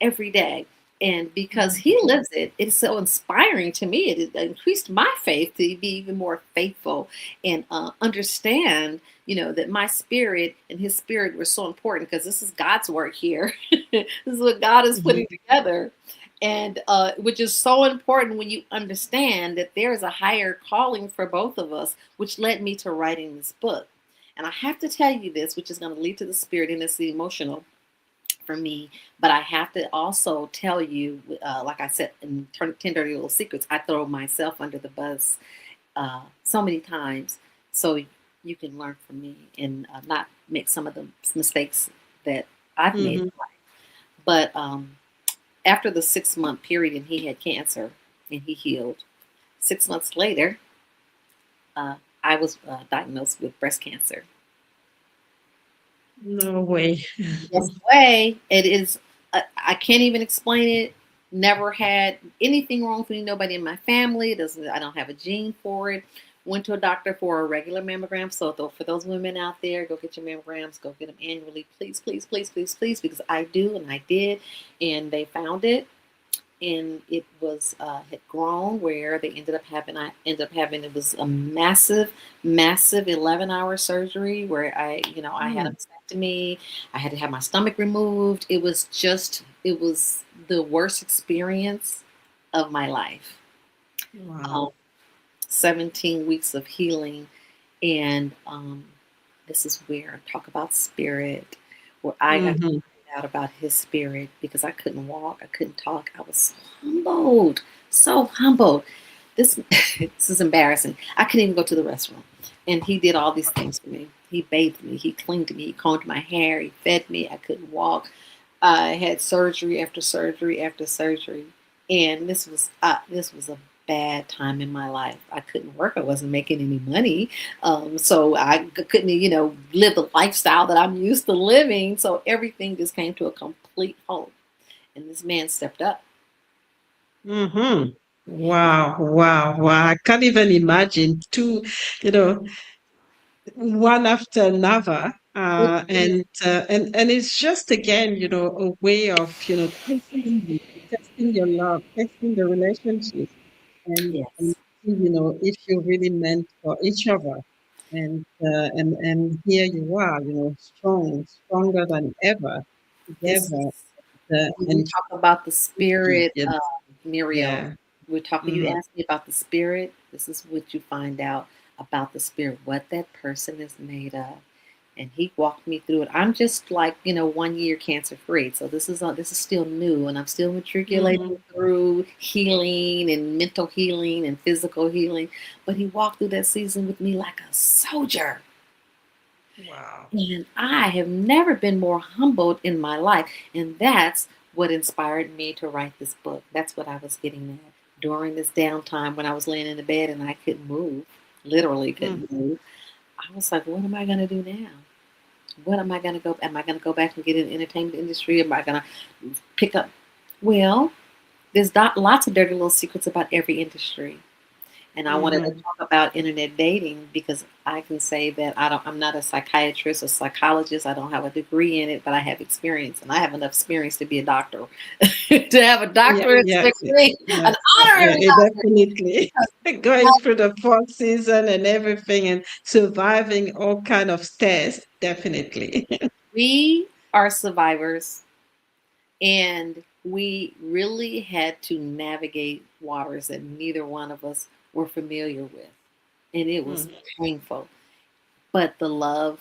every day. And because he lives it, it's so inspiring to me. It increased my faith to be even more faithful and understand, that my spirit and his spirit were so important because this is God's work here. This is what God is putting together. And which is so important when you understand that there is a higher calling for both of us, which led me to writing this book. And I have to tell you this, which is going to lead to the spirit, and it's the emotional. for me. But I have to also tell you, like I said, in 10 Dirty Little Secrets, I throw myself under the bus so many times. So you can learn from me and not make some of the mistakes that I've made. Mm-hmm. But after the 6 month period, and he had cancer and he healed, 6 months later, I was diagnosed with breast cancer. No way. Yes, way it is. I can't even explain it. Never had anything wrong with me. Nobody in my family doesn't. I don't have a gene for it. Went to a doctor for a regular mammogram. So for those women out there, go get your mammograms. Go get them annually, please, please, please, please, please, because I do and I did, and they found it, and it was had grown where they ended up having. I ended up having it was a massive, massive 11-hour surgery where I had a mastectomy. I had to have my stomach removed. It was the worst experience of my life. Wow. 17 weeks of healing, and this is where I talk about spirit, where I got Mm-hmm. out about his spirit because I couldn't walk, I couldn't talk. I was so humbled, so humbled. This this is embarrassing. I couldn't even go to the restroom, and he did all these things for me. He bathed me, he cleaned me, he combed my hair, he fed me. I couldn't walk. I had surgery after surgery after surgery, and this was a bad time in my life. I couldn't work. I wasn't making any money, so I couldn't, live the lifestyle that I'm used to living. So everything just came to a complete halt, and this man stepped up. Mm-hmm. Wow, wow, wow. I can't even imagine two, you know, one after another. And it's just again, a way of, testing your love, testing the relationship, and Yes. see, if you're really meant for each other. And here you are, stronger than ever This together. is when we And talk about the spirit, you know, Muriel. yeah. You Mm-hmm. asked me about the spirit. This is what you find out about the spirit, what that person is made of. And he walked me through it. I'm just like 1 year cancer free, so this is still new, and I'm still Mm-hmm. matriculating through healing and mental healing and physical healing. But he walked through that season with me like a soldier. Wow. And I have never been more humbled in my life. And that's what inspired me to write this book. That's what I was getting at during this downtime when I was laying in the bed and I couldn't move, literally couldn't Mm-hmm. move. I was like, what am I going to do now? What am I going to go? Am I going to go back and get in the entertainment industry? Am I going to pick up? Well, there's lots of dirty little secrets about every industry. And I wanted to Mm-hmm. talk about internet dating because I can say that I'm not a psychiatrist or psychologist. I don't have a degree in it, but I have experience, and I have enough experience to be a doctor, to have a Yeah, doctorate yeah, degree, yeah, an yeah, honorary definitely. Going through the fourth season and everything and surviving all kind of tests, definitely. We are survivors, and we really had to navigate waters that neither one of us were familiar with, and it was Mm. painful. But the love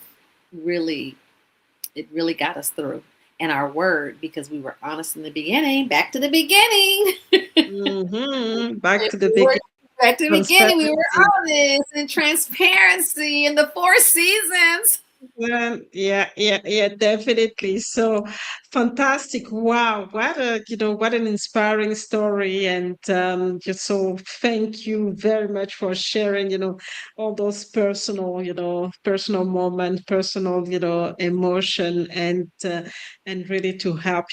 really it really got us through. And our word, because we were honest in the beginning, back to the beginning. Back to the We were big back to the beginning. We were transparency. honest and transparency in the 4 seasons. Yeah, yeah, yeah, definitely. So fantastic. Wow. What an inspiring story. And just so thank you very much for sharing, all those personal moments, personal, emotion and really to help,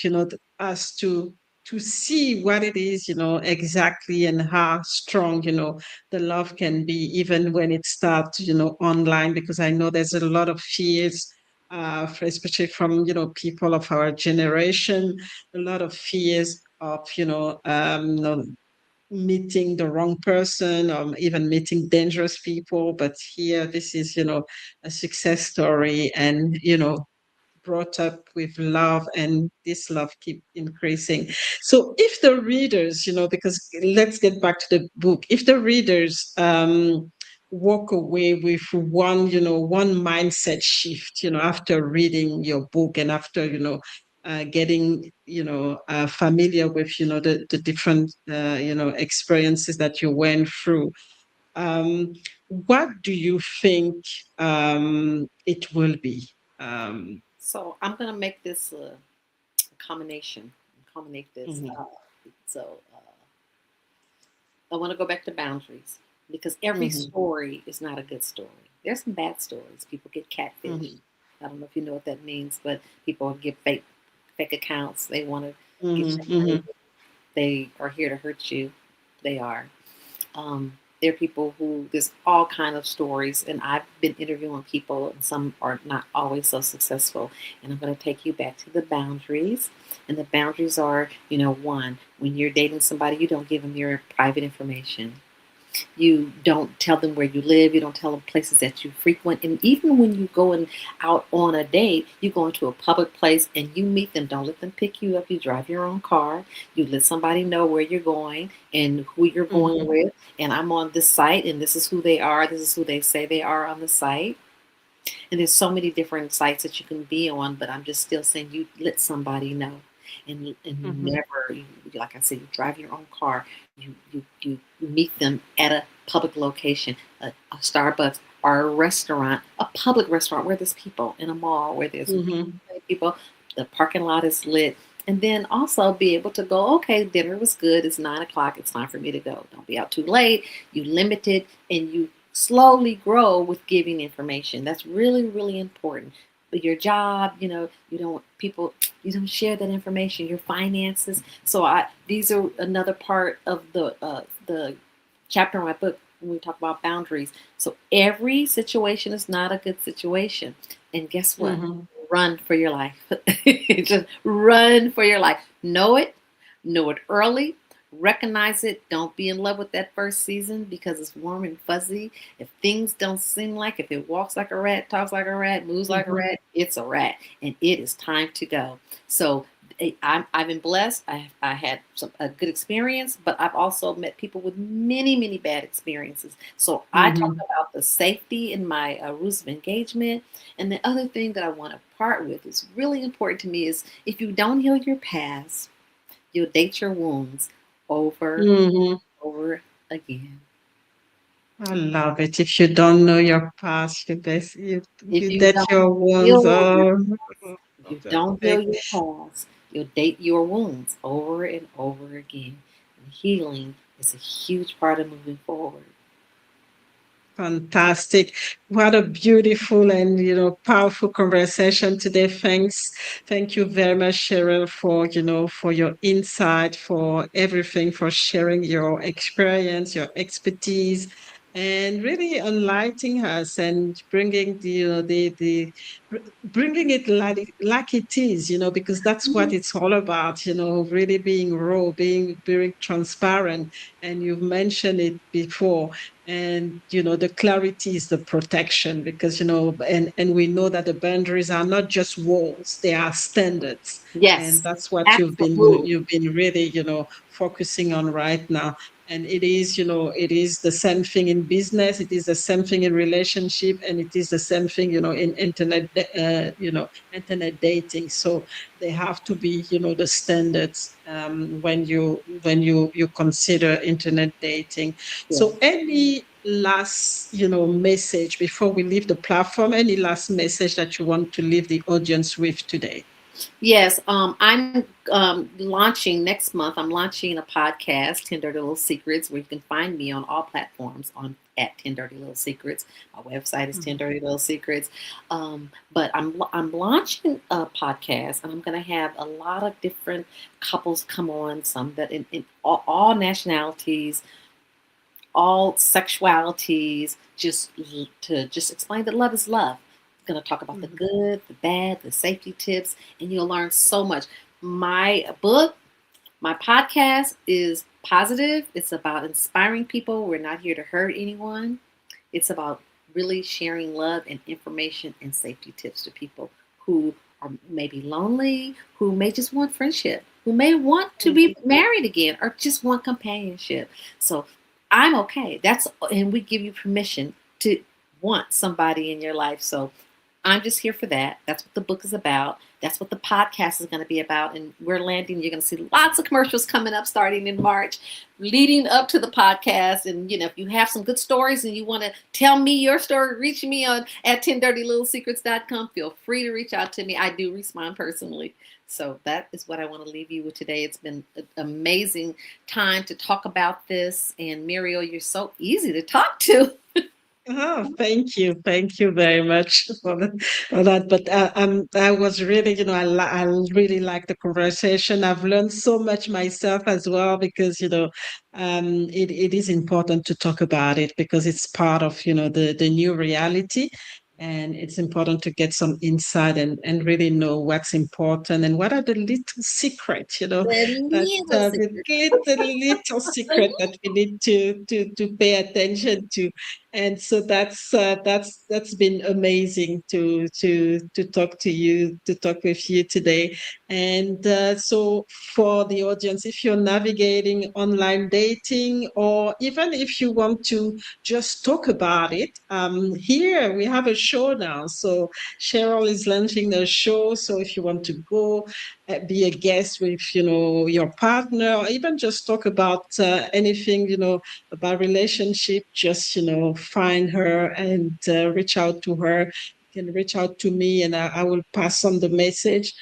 us to see what it is, exactly and how strong, the love can be even when it starts online, because I know there's a lot of fears, especially from people of our generation, a lot of fears of meeting the wrong person or even meeting dangerous people. But here this is a success story, and brought up with love, and this love keep increasing. So if the readers, because let's get back to the book, if the readers walk away with one mindset shift, after reading your book, and after getting, familiar with, the different, experiences that you went through. Um, what do you think it will be? Um, So I'm gonna make this a combination. Combinate this. mhm, So I want to go back to boundaries because every mhm, story is not a good story. There's some bad stories. People get catfish. mhm, I don't know if you know what that means, but people get fake accounts. They want to get mhm, your money. mhm, They are here to hurt you. They are. There are people who there's all kind of stories, and I've been interviewing people, and some are not always so successful. And I'm going to take you back to the boundaries, and the boundaries are, one, when you're dating somebody, you don't give them your private information. You don't tell them where you live. You don't tell them places that you frequent. And even when you going out on a date, you go into a public place and you meet them. Don't let them pick you up. You drive your own car. You let somebody know where you're going and who you're going mhm, with. And I'm on this site, and this is who they are. This is who they say they are on the site. And there's so many different sites that you can be on, but I'm just still saying you let somebody know. And mhm, never, like I said, you drive your own car. You meet them at a public location, a Starbucks or a restaurant, a public restaurant where there's people, in a mall where there's mhm, people. The parking lot is lit. And then also be able to go, okay, dinner was good. It's 9 o'clock. It's time for me to go. Don't be out too late. You limit it and you slowly grow with giving information. That's really, really important. But your job, you don't share that information, your finances. So these are another part of the chapter in my book when we talk about boundaries. So every situation is not a good situation. And guess what? mhm, Run for your life. Just run for your life. Know it early, recognize it. Don't be in love with that first season because it's warm and fuzzy. If things don't seem like, if it walks like a rat, talks like a rat, moves like a mhm, rat, it's a rat, and it is time to go. So I've been blessed. I had a good experience, but I've also met people with many, many bad experiences. So I talk mhm, about the safety in my rules of engagement. And the other thing that I want to part with is really important to me is if you don't heal your past, you'll date your wounds over mhm. over again. I love it. If you don't know your past, If you you that don't your wounds heal your are. if you don't heal your past, you'll date your wounds over and over again. And healing is a huge part of moving forward. Fantastic. What a beautiful and powerful conversation today. Thanks. Thank you very much, Cheryl, for your insight, for everything, for sharing your experience, your expertise, and really enlightening us and bringing bringing it like it is, because that's what it's all about, really being raw, being transparent. And you've mentioned it before, and the clarity is the protection, because and we know that the boundaries are not just walls, they are standards. And Yes, that's what absolutely. you've been really focusing on right now. And it is the same thing in business, it is the same thing in relationship, and it is the same thing in internet dating. So they have to be the standards, when you consider internet dating. Yes. So any last, message before we leave the platform, any last message that you want to leave the audience with today? Yes, I'm launching next month. I'm launching a podcast, 10 Dirty Little Secrets, where you can find me on all platforms on at 10 Dirty Little Secrets. My website is 10 Mhm, Dirty Little Secrets. But I'm launching a podcast, and I'm going to have a lot of different couples come on, some that in all nationalities, all sexualities, to just explain that love is love. I'm going to talk about the mhm, good, the bad, the safety tips, and you'll learn so much. My book, my podcast is positive. It's about inspiring people. We're not here to hurt anyone. It's about really sharing love and information and safety tips to people who are maybe lonely, who may just want friendship, who may want to mhm. be married again, or just want companionship. So I'm okay. And we give you permission to want somebody in your life. So I'm just here for that. That's what the book is about. That's what the podcast is going to be about. And we're landing. You're going to see lots of commercials coming up starting in March, leading up to the podcast. And, if you have some good stories and you want to tell me your story, reach me on at 10dirtylilsecrets.com. Feel free to reach out to me. I do respond personally. So that is what I want to leave you with today. It's been an amazing time to talk about this. And Muriel, you're so easy to talk to. Oh, thank you. Thank you very much for that. But I was really, I really like the conversation. I've learned so much myself as well because, it is important to talk about it because it's part of, the new reality. And it's important to get some insight and really know what's important and what are the little secrets, the little secret that we need to pay attention to. And so that's been amazing to talk to you, to talk with you today. And so for the audience, if you're navigating online dating, or even if you want to just talk about it, here we have a show now. So Cheryl is launching a show. So if you want to go be a guest with your partner, or even just talk about anything about relationship, just find her and reach out to her. You can reach out to me and I will pass on the message.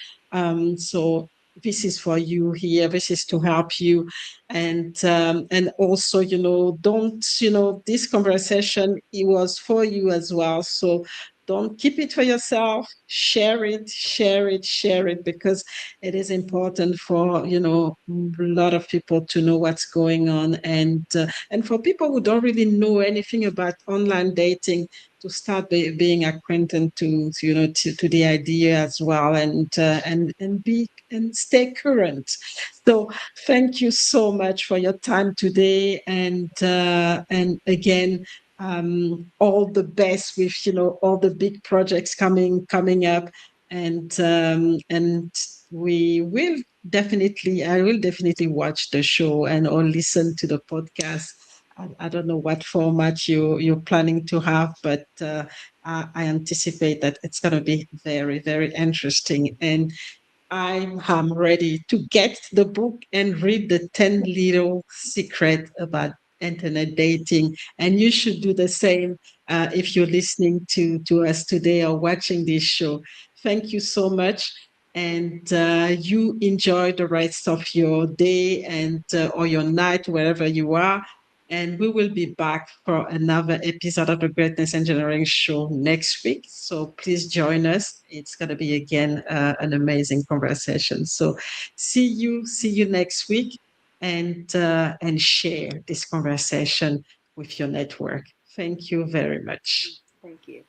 So this is for you here. This is to help you. And also, don't, this conversation, it was for you as well. So don't keep it for yourself. Share it, share it, share it, because it is important for, a lot of people to know what's going on. And for people who don't really know anything about online dating, to start being acquainted to the idea as well, and stay current. So thank you so much for your time today, and again, all the best with all the big projects coming up, and we will definitely I will definitely watch the show and or listen to the podcast. I don't know what format you're planning to have, but I anticipate that it's going to be very, very interesting. And I'm ready to get the book and read the 10 little secrets about internet dating. And you should do the same if you're listening to us today or watching this show. Thank you so much. And you enjoy the rest of your day and or your night, wherever you are. And we will be back for another episode of the Greatness Engineering Show next week. So please join us. It's going to be again an amazing conversation. So see you next week, and share this conversation with your network. Thank you very much. Thank you.